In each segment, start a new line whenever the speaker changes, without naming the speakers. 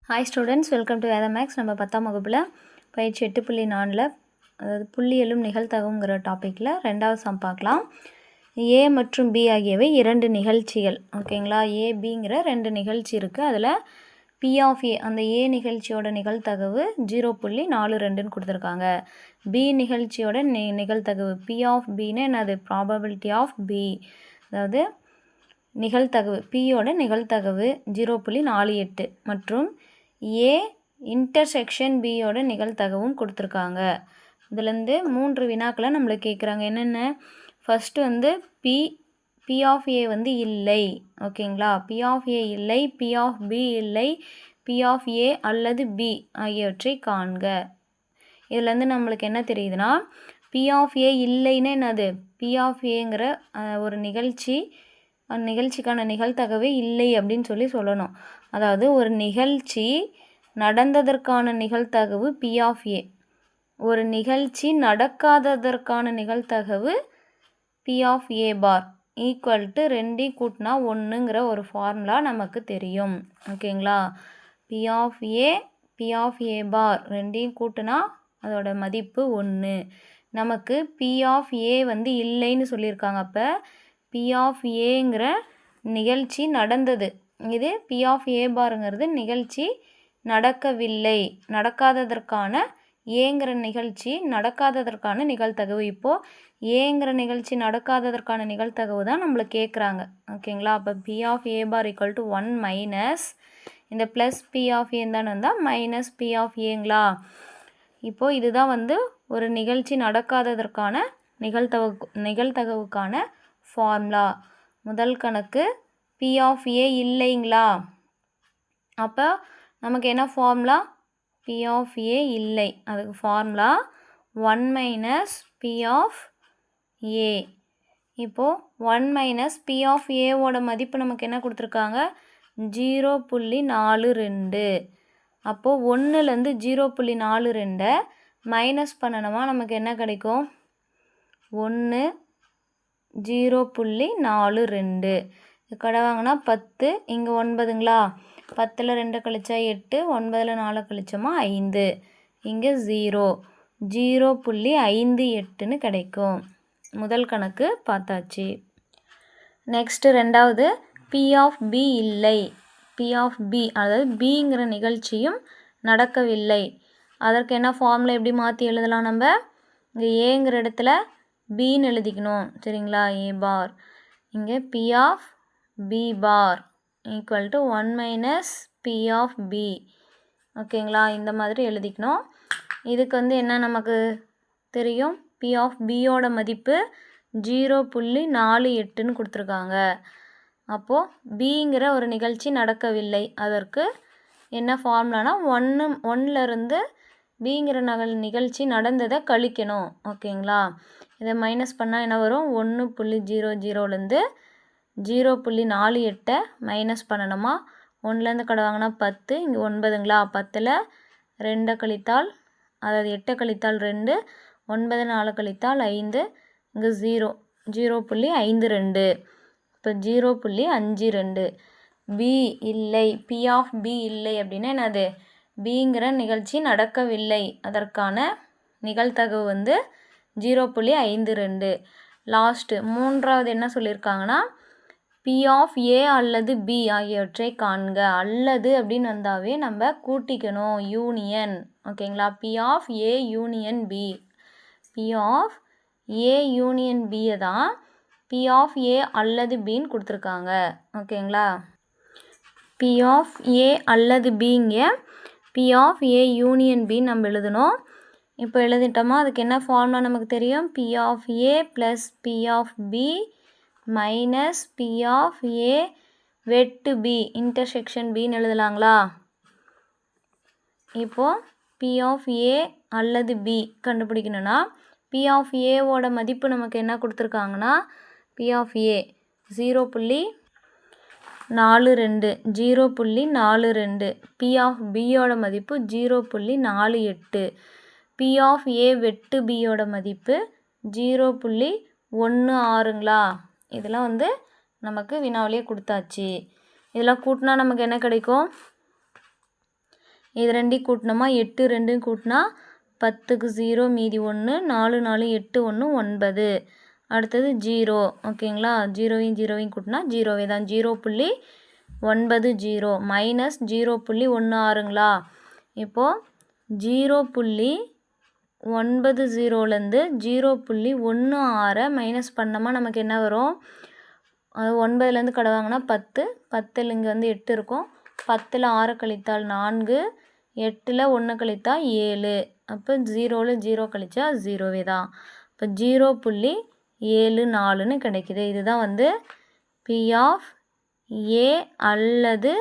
Hi students, welcome to வேத maths. நம்ம 10ஆம் வகுப்பில் பயிற்சி 8.4 அதாவது புள்ளியியலும் நிகழ்தகவுங்கிற டாப்பிக்கில் 2வது சம் பார்க்கலாம். ஏ மற்றும் பி ஆகியவை 2 நிகழ்ச்சிகள். ஓகேங்களா, ஏபிங்கிற 2 நிகழ்ச்சி இருக்குது. அதில் பி ஆஃப் ஏ, அந்த ஏ நிகழ்ச்சியோட நிகழ்தகவு 0.42ன்னு கொடுத்துருக்காங்க. பி நிகழ்ச்சியோட நிகழ்தகவு பி ஆஃப் பின்னு என்னது, ப்ராபபிலிட்டி ஆஃப் பி, அதாவது நிகழ்தகவு பியோட நிகழ்தகவு 0.48 மற்றும் ஏ இன்டர்செக்ஷன் பியோட நிகழ்தகவும் கொடுத்துருக்காங்க. இதுலேருந்து 3 வினாக்களை நம்மளுக்கு கேட்குறாங்க. என்னென்ன, ஃபஸ்ட்டு வந்து பி ஆஃப் ஏ வந்து இல்லை. ஓகேங்களா, பி ஆஃப் ஏ இல்லை, பி ஆஃப் பி இல்லை, பி ஆஃப் ஏ அல்லது பி ஆகியவற்றை காண்க. இதுலேருந்து நம்மளுக்கு என்ன தெரியுதுன்னா, பி ஆஃப் ஏ இல்லைன்னு என்னது, பி ஆஃப் ஏங்கிற ஒரு நிகழ்ச்சிக்கான நிகழ்தகவே இல்லை அப்படின்னு சொல்லணும். அதாவது ஒரு நிகழ்ச்சி நடந்ததற்கான நிகழ்தகவு பி ஆஃப் ஏ, ஒரு நிகழ்ச்சி நடக்காததற்கான நிகழ்தகவு P of A bar equal to 2 கூட்டினா 1ங்கிற ஒரு ஃபார்முலா நமக்கு தெரியும். ஓகேங்களா, பி ஆஃப் ஏ பார் 2 கூட்டினா அதோட மதிப்பு 1. நமக்கு பி ஆஃப் ஏ வந்து இல்லைன்னு சொல்லியிருக்காங்க. அப்போ பி ஆஃப் ஏங்கிற நிகழ்ச்சி நடந்தது, இது பி ஆஃப் ஏ பாருங்கிறது நிகழ்ச்சி நடக்கவில்லை, நடக்காததற்கான ஏங்கிற நிகழ்ச்சி நடக்காததற்கான நிகழ்தகவு. இப்போது ஏங்கிற நிகழ்ச்சி நடக்காததற்கான நிகழ்தகவு தான் நம்மளை கேட்குறாங்க. ஓகேங்களா, அப்போ P of A bar equal to 1 minus இந்த ப்ளஸ் பி ஆஃப் ஏன்னு தானே வந்தால் மைனஸ் பி ஆஃப் ஏங்களா. இப்போது இதுதான் வந்து ஒரு நிகழ்ச்சி நடக்காததற்கான நிகழ்தகவுக்கான ஃபார்முலா. முதல் கணக்கு பி ஆஃப் ஏ இல்லைங்களா, அப்போ நமக்கு என்ன ஃபார்முலா, பி ஆஃப் ஏ இல்லை, அதுக்கு ஃபார்முலா 1 மைனஸ் பி ஆஃப் ஏ. இப்போது 1 மைனஸ் பி ஆஃப் ஏவோட மதிப்பு நமக்கு என்ன கொடுத்துருக்காங்க, 0.42. அப்போது 1லேருந்து 0.42 மைனஸ் பண்ணணுமா, நமக்கு என்ன கிடைக்கும், 1 0.42. கடை வாங்கினா 10, இங்கே 9ங்களா, 10ல் 2 கழிச்சா 8, 9ல் 4 கழிச்சோமா 5, இங்கே 0.58ன்னு கிடைக்கும். முதல் கணக்கு பார்த்தாச்சு. நெக்ஸ்ட்டு ரெண்டாவது பி ஆஃப் பி இல்லை, பி ஆஃப் பி அதாவது பிங்கிற நிகழ்ச்சியும் நடக்கவில்லை. அதற்கு என்ன ஃபார்முலா எப்படி மாற்றி எழுதலாம், நம்ம இங்கே ஏங்கிற இடத்துல பின்னு எழுதிக்கணும். சரிங்களா, ஏ பார், இங்கே P of B bar equal to 1 minus P of B. ஓகேங்களா, இந்த மாதிரி எழுதிக்கணும். இதுக்கு வந்து என்ன நமக்கு தெரியும், பி ஆஃப் பியோட மதிப்பு 0.48ன்னு கொடுத்துருக்காங்க. அப்போது பிங்கிற ஒரு நிகழ்ச்சி நடக்கவில்லை, அதற்கு என்ன ஃபார்முலானா 1லேருந்து பிங்கிற நிகழ்ச்சி நடந்ததை கழிக்கணும். ஓகேங்களா, இதை மைனஸ் பண்ணால் என்ன வரும், 1.00லேருந்து 0.48 மைனஸ் பண்ணணுமா, 1லேருந்து கடை வாங்கினா 10, இங்கே 9ங்களா, 10ல் 2 கழித்தால், அதாவது 8 கழித்தால் 2, 9 4 கழித்தால் 5, இங்கே 0.52. இப்போ 0.52. பி இல்லை, பி ஆஃப் பி இல்லை அப்படின்னா என்னது, பிங்கிற நிகழ்ச்சி நடக்கவில்லை, அதற்கான நிகழ்தகவு வந்து 0.52. லாஸ்ட்டு மூன்றாவது என்ன சொல்லியிருக்காங்கன்னா, பி ஆஃப் ஏ அல்லது பி ஆகியவற்றை காண்க. அல்லது அப்படின்னு வந்தாவே நம்ம கூட்டிக்கணும், யூனியன். ஓகேங்களா, P of A union B, P of A union பியை தான் பி ஆஃப் ஏ அல்லது பின்னு கொடுத்துருக்காங்க. ஓகேங்களா, பி ஆஃப் ஏ அல்லது பிங்க பி ஆஃப் ஏ யூனியன் பின்னு நம்ம எழுதணும். இப்போ எழுதிட்டோமா, அதுக்கு என்ன ஃபார்முலா நமக்கு தெரியும், P of A plus P of B minus P of A வெட்டு பி இன்டர்செக்ஷன் பின்னு எழுதலாங்களா. இப்போது பி ஆஃப் ஏ அல்லது பி கண்டுபிடிக்கணும்னா பி ஆஃப் ஏவோட மதிப்பு நமக்கு என்ன கொடுத்துருக்காங்கன்னா, P of A 0.42, P of பியோட மதிப்பு 0.48, பி ஆஃப் ஏ வெட்டு பியோட மதிப்பு 0.16ங்களா. இதெல்லாம் வந்து நமக்கு வினாவிலேயே கொடுத்தாச்சு. இதெல்லாம் கூட்டினா நமக்கு என்ன கிடைக்கும், இது ரெண்டையும் கூட்டினோமா 8 ரெண்டையும் கூட்டினா 10க்கு 0 மீதி 1 4 4 8 1 9. அடுத்தது 0 ஓகேங்களா. 0வையும் கூட்டினா 0வே தான் 0.90 மைனஸ் 0.16ங்களா. இப்போது 0.90லேருந்து 0.16 மைனஸ் பண்ணோமா நமக்கு என்ன வரும்? அது 9லேருந்து கடை வாங்கினா 10, 10ல் இங்கே வந்து 8 இருக்கும். 10ல் 6 கழித்தால் 4, 8ல் 1 கழித்தால் 7. அப்போ 0ல் 0 கழிச்சா 0வே தான். இப்போ 0.74ன்னு கிடைக்குது. இதுதான் வந்து P ஆஃப் A அல்லது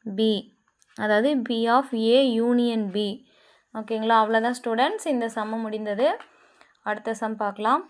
B, அதாவது P of A union B. ஓகேங்களா. அவ்வளோதான் ஸ்டூடெண்ட்ஸ், இந்த சம்மு முடிந்தது. அடுத்த சம் பார்க்கலாம்.